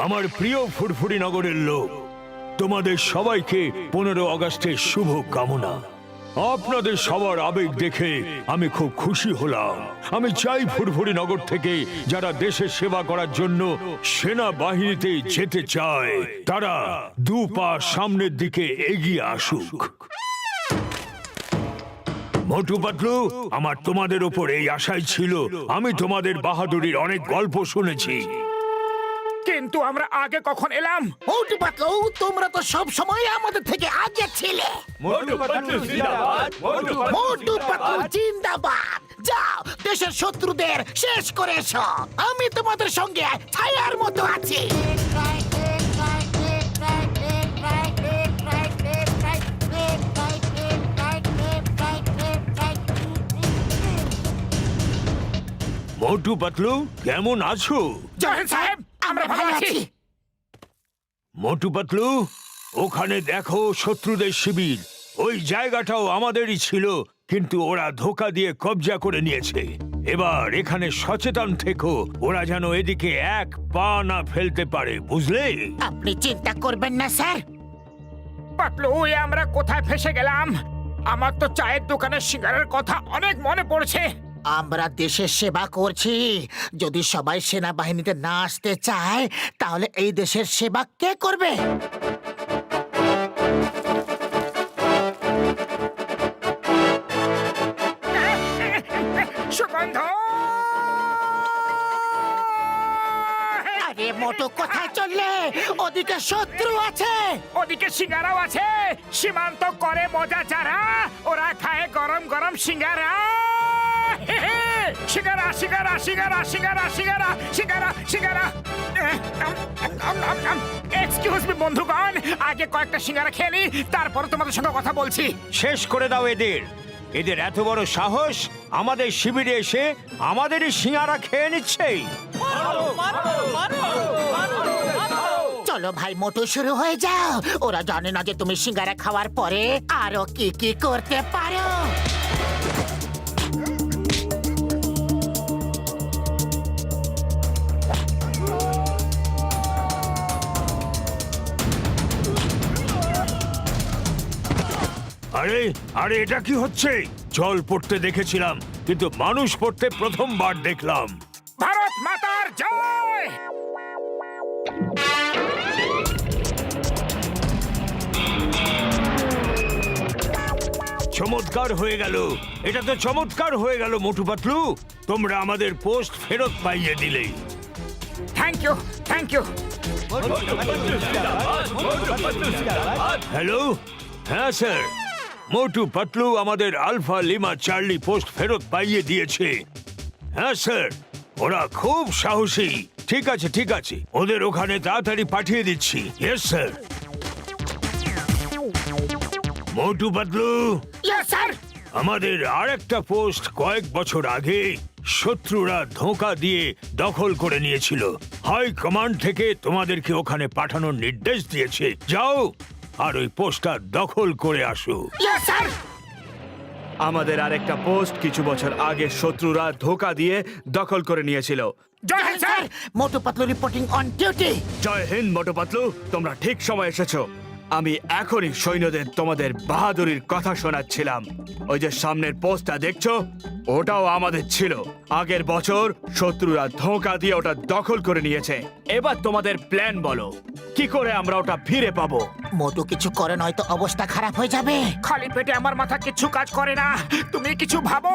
আমার প্রিয় ফুরফুরি নগরের লোক, তোমাদের সবাইকে 15 আগস্টের শুভ কামনা। আপনাদের সবার আবেগ দেখে আমি খুব খুশি হলাম। আমি চাই ফুরফুরি নগর থেকে যারা দেশের সেবা করার জন্য সেনাবাহিনীতে যেতে চায় তারা 2 পা সামনের দিকে এগিয়ে আসুক। মোটু পাতলু, আমার তোমাদের উপর এই আশাই ছিল। আমি তোমাদের বাহাদুরির অনেক গল্প শুনেছি, কিন্তু আমরা আগে কখন এলাম? মোটু পাতলু, তোমরা তো সব সময় আমাদের থেকে আগে ছিলে। মোটু পাতলু জিন্দাবাদ, মোটু পাতলু জিন্দাবাদ। যাও, দেশের শত্রুদের শেষ করে এসো। আমি তোমাদের সঙ্গে ছায়ার মতো আছি। মোটু পাতলু কেমন আছো? জয়েন সাহেব, আমরা ভালো আছি। মোটু পাতলু, ওখানে দেখো শত্রুদের শিবির। ওই জায়গাটাও আমাদেরই ছিল, কিন্তু ওরা ধোঁকা দিয়ে কবজা করে নিয়েছে। এবার এখানে সচেতন থেকো, ওরা যেন এদিকে এক পা না ফেলতে পারে, বুঝলে? আপনি চিন্তা করবেন না স্যার। পাতলু, আমরা কোথায় ফেসে গেলাম? আমার তো চায়ের দোকানের সিঙ্গারের কথা অনেক মনে পড়ছে। আমরা দেশের সেবা করছি। যদি সবাই সেনাবাহিনীতে না আসতে চায় তাহলে এই দেশের সেবা কে করবে? সুগন্ধ! আরে মোটু, কোথায় চললে? ওদিকে শত্রু আছে। ওদিকে সিঙ্গারাও আছে। সীমান্ত করে মজা যারা, ওরা খায় গরম গরম সিঙ্গারা। সিঙ্গারা সিঙ্গারা সিঙ্গারা সিঙ্গারা সিঙ্গারা সিঙ্গারা সিঙ্গারা। এক্সকিউজ মি বন্ধুগণ, আগে কয়েকটা সিঙ্গারা খেয়ে নি, তারপর তোমাদের সঙ্গে কথা বলছি। শেষ করে দাও এদের। এদের এত বড় সাহস আমাদের শিবিরে এসে আমাদেরই সিঙ্গারা খেয়ে নিচ্ছে। চলো ভাই মোটু, শুরু হয়ে যাও। ওরা জানে না যে তুমি সিঙ্গারা খাওয়ার পরে আরো কি কি করতে পারো। আরে আরে, এটা কি হচ্ছে? জল পড়তে দেখেছিলাম, কিন্তু মানুষ পড়তে প্রথমবার দেখলাম। ভারত মাতার জয়! চমৎকার হয়ে গেল, এটা তো চমৎকার হয়ে গেল মোটু পাতলু। তোমরা আমাদের পোস্ট ফেরত পাইয়ে দিলে। Thank you, thank you. Hello, হ্যাঁ স্যার, মোটু পাতলু আমাদের আলফা লিমা চার্লি পোস্ট ফেরত পাইয়ে দিয়েছে। হ্যাঁ স্যার, ওরা খুব সাহসী। ঠিক আছে ঠিক আছে, ওদের ওখানে তাড়াতাড়ি পাঠিয়ে দিচ্ছি। Yes sir. Motu Patlu, yes sir. আমাদের আরেকটা পোস্ট কয়েক বছর আগে শত্রুরা ধোঁকা দিয়ে দখল করে নিয়েছিল। হাই কমান্ড থেকে তোমাদেরকে ওখানে পাঠানোর নির্দেশ দিয়েছে। যাও আর ওই পোস্টটা দখল করে আসো। Yes sir. আমাদের আরেকটা পোস্ট কিছু বছর আগে শত্রুরা ধোঁকা দিয়ে দখল করে নিয়েছিল। Jai Hind sir. Motu Patlu reporting on duty. Jai Hind Motu Patlu, তোমরা ঠিক সময় এসেছো। আমি এখনই সৈন্যদের তোমাদের বাহাদুরির কথা শোনাচ্ছিলাম। ওই যে সামনের পোস্টটা দেখছো, ওটাও আমাদের ছিল। আগের বছর শত্রুরা ধোঁকা দিয়ে ওটা দখল করে নিয়েছে। এবার তোমাদের প্ল্যান বলো, কি করে আমরা ওটা ফিরে পাবো? মোটু কিছু করে নয়তো অবস্থা খারাপ হয়ে যাবে। খালি পেটে আমার মাথা কিছু কাজ করে না, তুমি কিছু ভাবো।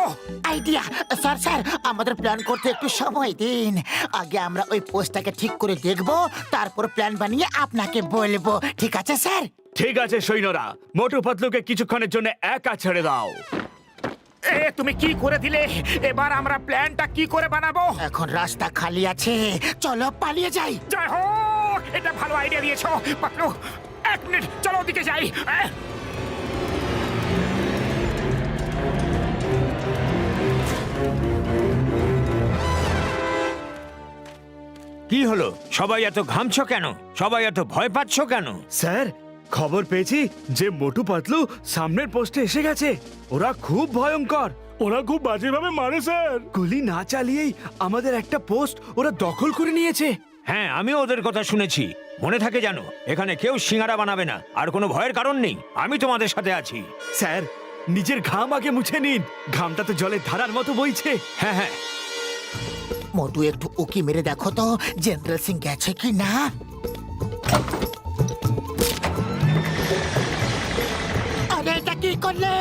আইডিয়া। স্যার স্যার, আমাদের প্ল্যান করতে একটু সময় দিন। আগে আমরা ওই পোস্টটাকে ঠিক করে দেখব, তারপর প্ল্যান বানিয়ে আপনাকে বলবো। ঠিক আছে স্যার? ঠিক আছে সৈন্যরা, মোটু পাতলুকে কিছুক্ষণের জন্য একা ছেড়ে দাও। তুমি কি করে দিলে? এবার আমরা প্ল্যানটা কি করে বানাবো? এখন রাস্তা খালি আছে, চলো পালিয়ে যাই। জয় হোক, এটা ভালো আইডিয়া দিয়েছো পাতলু। 1 মিনিট, চলো ওদিকে যাই। কি হলো? সবাই এত ঘামছো কেন? সবাই এত ভয় পাচ্ছ কেন? স্যার, খবর পেয়েছি যে মোটু পাতলু সামনের পোস্টে এসে গেছে। ওরা খুব ভয়ঙ্কর, ওরা খুব বাজেভাবে মারে স্যার। গুলি না চালিয়েই আমাদের একটা পোস্ট ওরা দখল করে নিয়েছে। হ্যাঁ, আমিও ওদের কথা শুনেছি। মনে থাকে জানো, এখানে কেউ সিঙ্গারা বানাবে না, আর কোনো ভয়ের কারণ নেই। আমি তোমাদের সাথে আছি। স্যার, নিজের ঘাম আগে মুছে নিন। ঘামটা তো জলের ধারার মতো বইছে। হ্যাঁ হ্যাঁ, মোটু একটু উকি মেরে দেখো তো জেনারেল সিং গেছে কি না। আরে এটা কি করলে?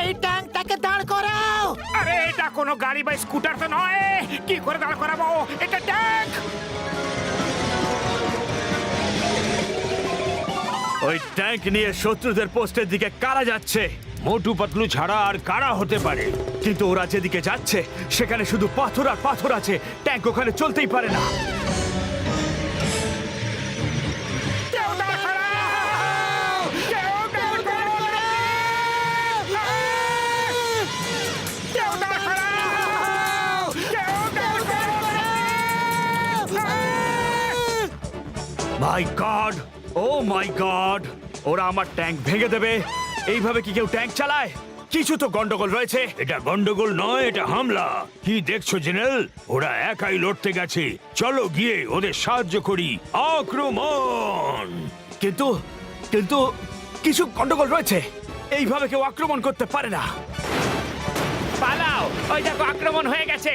এই ট্যাঙ্কটাকে দাঁড় করাও। আরে এটা কোনো গাড়ি বা স্কুটার তো নয়, কি করে দাঁড় করাবো? এটা ট্যাঙ্ক। ওই ট্যাঙ্ক নিয়ে শত্রুদের পোস্টের দিকে কারা যাচ্ছে? মোটু পাতলু ছাড়া আর কারা হতে পারে? কিন্তু ওরা যেদিকে যাচ্ছে সেখানে শুধু পাথর আর পাথর আছে। ট্যাঙ্ক ওখানে চলতেই পারে না। কেউ দাঁড় করাও! কেউ দাঁড় করাও! কেউ দাঁড় করাও! কেউ দাঁড় করাও! মাই গড, ও মাই গড, ওরা আমার ট্যাঙ্ক ভেঙে দেবে। এইভাবে কি কেউ ট্যাঙ্ক চালায়? কিছু তো গন্ডগোল রয়েছে। এটা গন্ডগোল নয়, এটা হামলা। কি দেখছো জেনারেল? ওরা একাই লড়তে গেছে। চলো গিয়ে ওদের সাহায্য করি। আক্রমণ! কিন্তু কিন্তু কিছু গন্ডগোল রয়েছে। এইভাবে কেউ আক্রমণ করতে পারে না। পালাও! ওই দেখো, আক্রমণ হয়ে গেছে।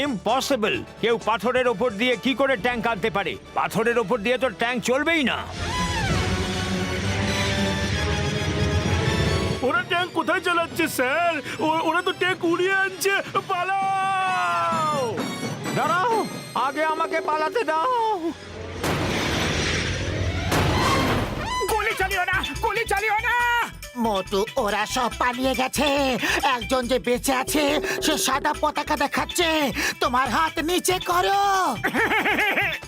ইম্পসিবল! কেউ পাথরের ওপর দিয়ে কি করে ট্যাঙ্ক আনতে পারে? পাথরের ওপর দিয়ে তো ট্যাঙ্ক চলবেই না। ওরা ট্যাঙ্ক কোথায় চালাচ্ছে স্যার? ওরা তো ট্যাঙ্ক উড়িয়ে আনছে। পালাও! দাঁড়াও, আগে আমাকে পালাতে দাও। গুলি চালিও না! গুলি চালিও না! মোটু, ওরা সব পালিয়ে গেছে। একজন যে বেঁচে আছে সে সাদা পতাকা দেখাচ্ছে। তোমার হাত নিচে করো।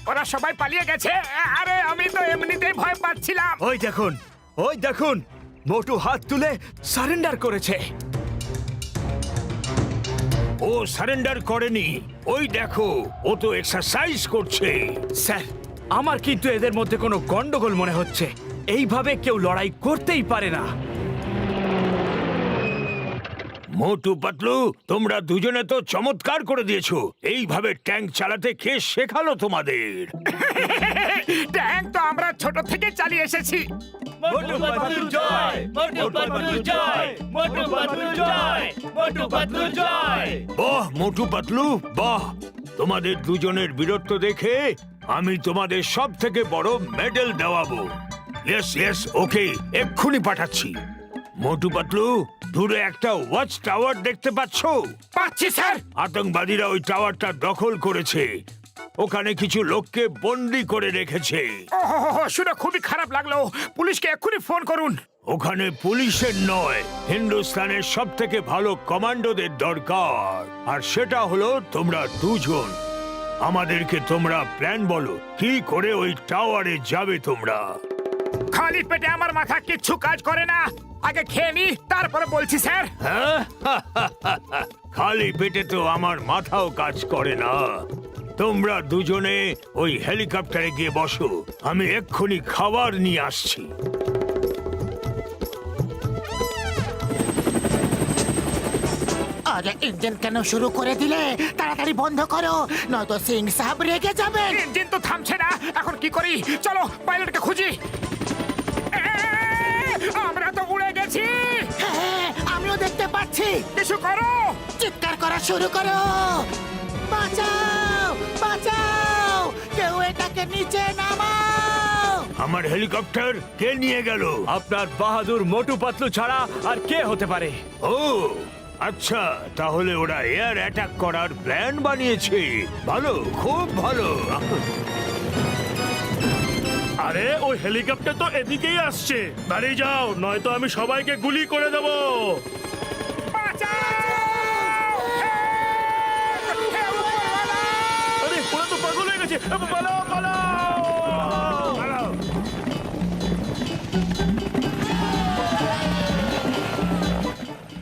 ওরা সবাই পালিয়ে গেছে। আরে আমি তো এমনিতেই ভয় পাচ্ছিলাম। ওই দেখুন, ওই দেখুন, মোটু হাত তুলে সারেন্ডার করেছে। ও সারেন্ডার করেনি। ওই দেখো, ও তো এক্সারসাইজ করছে। স্যার, আমার কিন্তু এদের মধ্যে কোনো গন্ডগোল মনে হচ্ছে। এইভাবে কেউ লড়াই করতেই পারে না। মোটু পাতলু, তোমরা দুজনে তো চমৎকার করে দিয়েছো। এইভাবে ট্যাঙ্ক চালাতে কে শেখালো তোমাদের? ট্যাঙ্ক তো আমরা ছোট থেকে চালিয়ে এসেছি। মোটু পাতলু জয়! মোটু পাতলু জয়! মোটু পাতলু জয়! মোটু পাতলু জয়! বাহ মোটু পাতলু, বাহ! তোমাদের দুজনের বীরত্ব দেখে আমি তোমাদের সব থেকে বড় মেডেল দেওয়াবো। ইয়েস ইয়েস, ওকে, এক্ষুনি পাঠাচ্ছি। মোটু পাতলু, দূরে একটা ওয়াচ টাওয়ার দেখতে পাচ্ছো? পাচ্ছি স্যার। আতঙ্কবাদীরা ওই টাওয়ারটা দখল করেছে। ওখানে কিছু লোককে বন্দি করে রেখেছে। ওহ, শুনে খুবই খারাপ লাগলো। পুলিশকে এক্ষুনি ফোন করুন। ওখানে পুলিশের নয়, হিন্দুস্তানের সব থেকে ভালো কমান্ডোদের দরকার, আর সেটা হলো তোমরা দুজন। আমাদেরকে তোমরা প্ল্যান বলো, কি করে ওই টাওয়ারে যাবে তোমরা? খালি পেটে আমার মাথা কিচ্ছু কাজ করে না। আগে খেয়ে নি, তারপরে বলছি স্যার। হ্যাঁ? খালি পেটে তো আমার মাথাও কাজ করে না। তোমরা দুজনে ওই হেলিকপ্টারে গিয়ে বসো, আমি এক্ষুনি খাবার নিয়ে আসছি। আরে ইঞ্জিন কেন শুরু করে দিলে? তাড়াতাড়ি বন্ধ করো, নয়তো সিং সাহেব রেগে যাবেন। ইঞ্জিন তো থামছে না। এখন কি করি? চলো পাইলটকে খুঁজি। আমরা তো উড়ে গেছি। হ্যাঁ, আমিও দেখতে পাচ্ছি। কিছু করো। চিৎকার করা শুরু করো। বাঁচাও, বাঁচাও, কেউ এটাকে নিচে নামাও। আমার হেলিকপ্টার কে নিয়ে গেল? আপনার বাহাদুর মোটু পাতলু ছাড়া আর কে হতে পারে? ও আচ্ছা, তাহলে ওরা এয়ার অ্যাটাক করার প্ল্যান বানিয়েছে। ভালো, খুব ভালো। আরে ওই হেলিকপ্টার তো এদিকেই আসছে। দাঁড়িয়ে যাও, নয়তো আমি সবাইকে গুলি করে দেব। আরে ওরা তো পাগল হয়ে গেছে। পালাও, পালাও!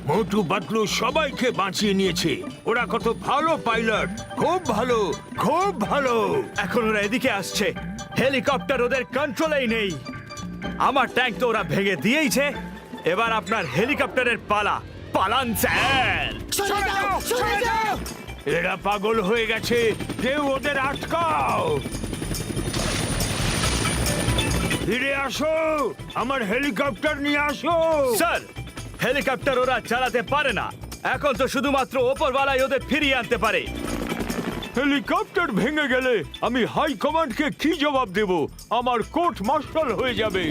মোটু পাতলু সবাইকে বাঁচিয়ে নিয়েছে। ওরা কত ভালো পাইলট, খুব ভালো, খুব ভালো। এখন ওরা এদিকে আসছে। হেলিকপ্টার ওদের কন্ট্রোলেই নেই। আমার ট্যাঙ্ক তো ওরা ভেঙে দিয়েইছে। এবার আপনার হেলিকপ্টারের পালা। পালান স্যার! সরে যাও, সরে যাও। এরা পাগল হয়ে গেছে, কেউ ওদের আটকাও। ফিরে আসো, আমার হেলিকপ্টার নিয়ে আসো। স্যার, হেলিকপ্টার ওরা চালাতে পারে না। এখন তো শুধুমাত্র ওপরওয়ালাই ওদের ফিরিয়ে আনতে পারে। হেলিকপ্টার ভেঙে গেলে আমি হাই কমান্ডকে কি জবাব দেব? আমার কোর্ট মার্শাল হয়ে যাবে।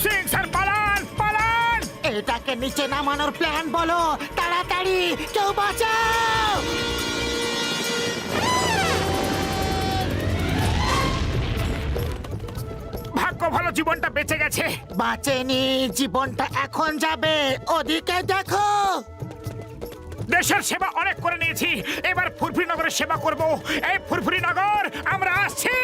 সিং স্যার পালান পালান! এটাকে নিচে নামানোর প্ল্যান বলো, তাড়াতাড়ি কেউ বাঁচাও। ভাগ্য ভালো জীবনটা বেঁচে গেছে। বাঁচেনি, জীবনটা এখন যাবে। ওদিকে দেখো। দেশের সেবা অনেক করে নিয়েছি, এবার ফুরফুরি নগরের সেবা করব। এই ফুরফুরি নগর আমরা আসছি।